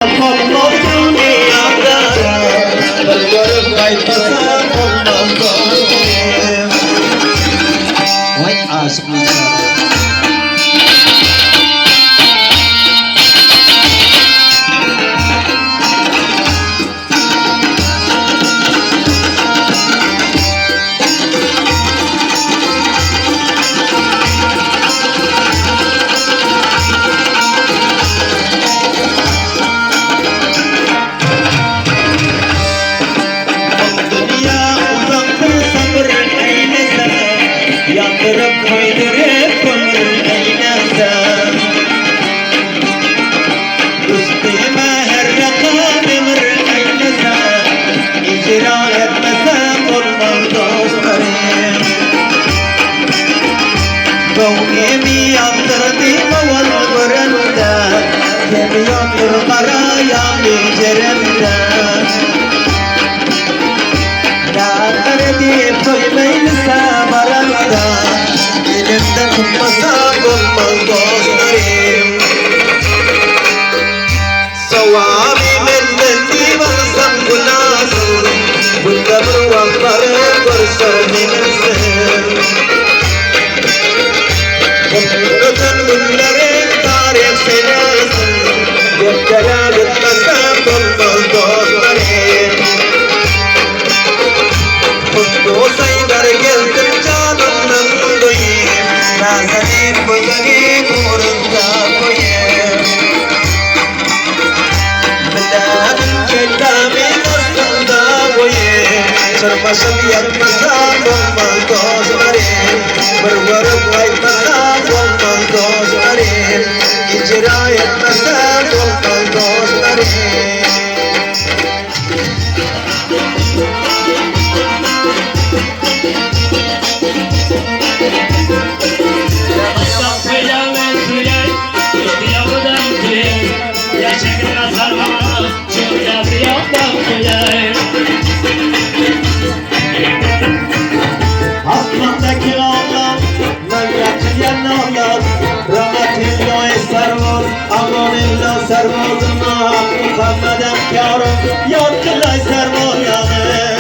Olmaz dünyada bir görüp kaytasam olmaz dostum. Vay aşkım. Yandırıp koydurıp ömrün eylesem üstüme her rakam ömür eylesem icra etmesem olmaz dostlarım. Gönlümü yandırdım oval görende gemi yandır karayam ceremde Dağlar deyip koymaylısa baranda elimde tutmasam olmaz dostlarım. Savami mendeti varsam günahsın bunda bir vakları görsem eminsin. Öten günlerin tarih senesin Gökdelen etmesem olmaz dostlarım. Mutlu sayılar geldim canımın doyayım Nazanin bozanın uğrunda koyayım Bilamin kellamin aslında koyayım Çırpaşıp yatmasam olmaz dostlarım Bir görüp kaytmasam olmaz dostlarım İcra etmesem olmaz dostlarım. Aklımdaki ağlar, mevlakin yanağlar Rahmetillo esarvaz, amanillo servazıma Muhammed emkarım, yatkılay servazyanı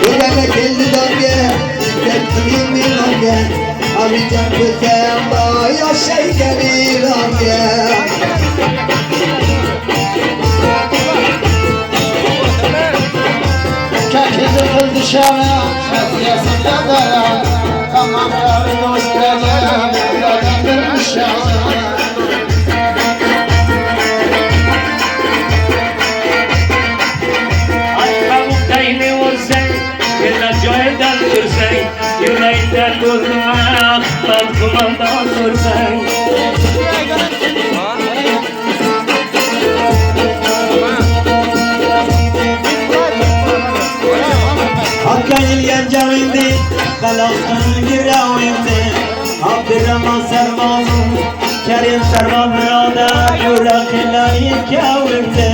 Üleme kelli dönge, tektiğim bir dönge Abicam kızem bağ, yaşay gelir dönge Kekili kıl dışarı, sesyesin yadaya Tamam yarı dostlarım, yadandır dışarı Ay pamuktayını vursan, yıllar joydan dursan Yüreğinden durma, ben kumandan dursan Hakkayil yancavindi, kalasın giravindi Abdurrahman servazım, Kerim servaz mürada Yüreğiyle kavindi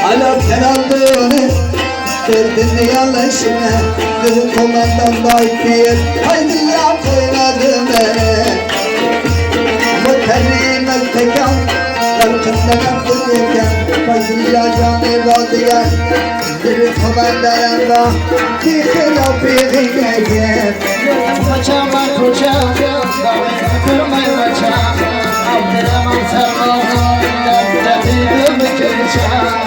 Alo teraldığını, derdini yanlışına Bir komandan bakayım, haydi ya koymadım Bu terime tekan Kalkımdan dururken Fazlıca canı vadiyen Bir komandarında Bir kıyaf bir gece Saçama kucağım Kırmayı kaçağım Abdurrahman servazım Lezzetli bir kırçağım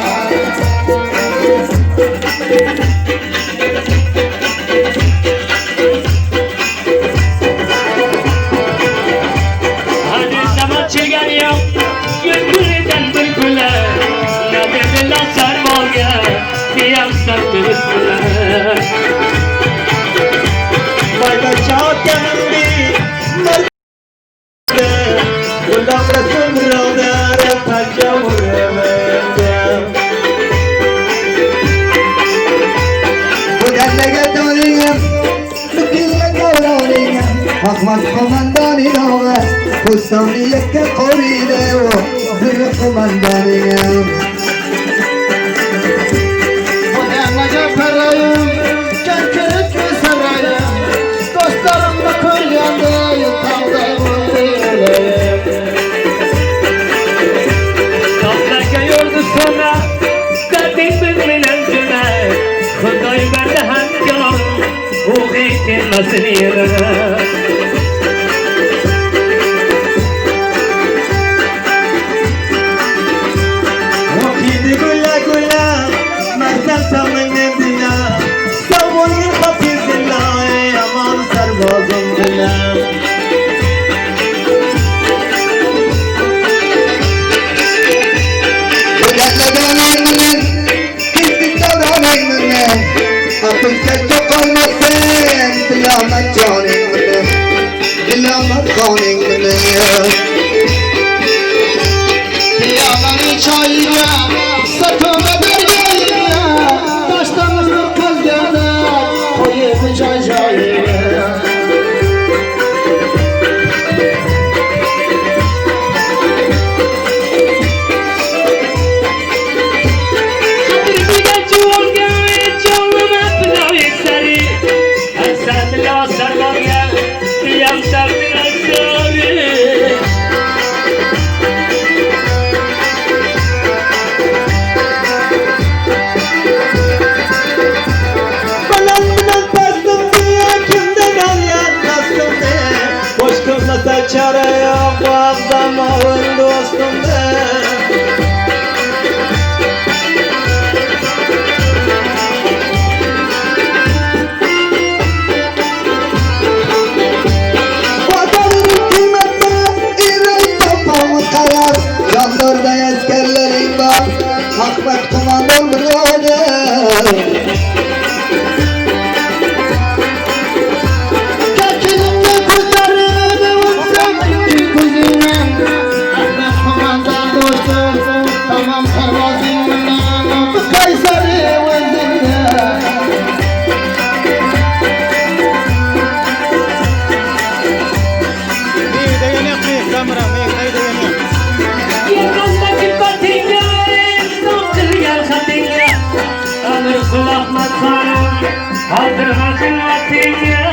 Hadi zaman çeken yok Gülgülden bülbüle Ne dediler sarmağa Diyem sarkırısılar Bayda çağat yanımdi Mırgı Ulan resim kırıldı Repaca vuremezdim Bu derlege dönüyüm Bu dille kavranıyım Hakmat komandanı dağı Kustani yekke koride o Bir komandanıyım Bu derlege parayım Kenkeri çıkmasın yere. وكيد قلا قلا ما زلت من الدنيا سوي خفيف الله يا مان سرباز الله Bırakmadan gittikten önümden Hapiste çok olmasın Dilamet canım Dilamet kanım Yalanı çayına Satıma dergâhına Taşlarımızın kalbine Koyup çaycağına Çare yok bu adamın dostum de Vatanın kıymetine İrem topamı kayar Jandarma askerlerin var Ahmet kumandan birader Kaldırmasın vatinye